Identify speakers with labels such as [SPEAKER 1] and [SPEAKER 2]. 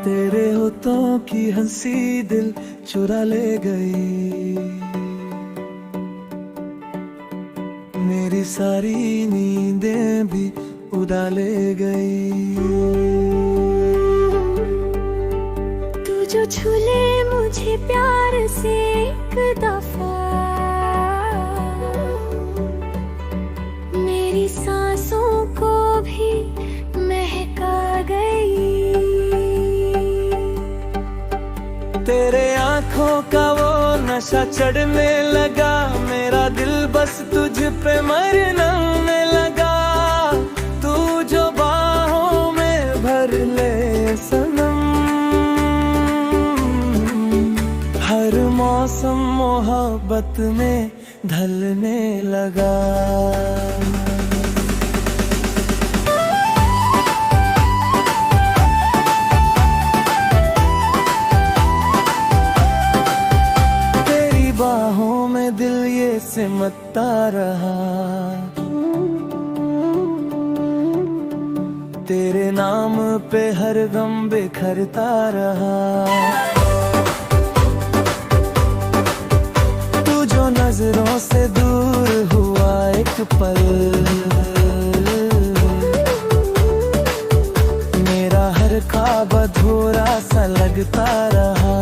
[SPEAKER 1] तेरे होठों की हंसी दिल चुरा ले गई, मेरी सारी नींदें भी उड़ा ले गई।
[SPEAKER 2] तू जो छूले मुझे प्यार से एक दफा, मेरी सांसों को भी महका गई।
[SPEAKER 1] तेरे आँखों का वो नशा चढ़ने लगा, मेरा दिल बस तुझ पे मरने लगा। तू जो बाहों में भर ले सनम, हर मौसम मोहब्बत में ढलने लगा। बाहों में दिल ये सिमटता रहा, तेरे नाम पे हर गम बिखरता रहा। तू जो नजरों से दूर हुआ एक पल, मेरा हर ख्वाब अधूरा सा लगता रहा।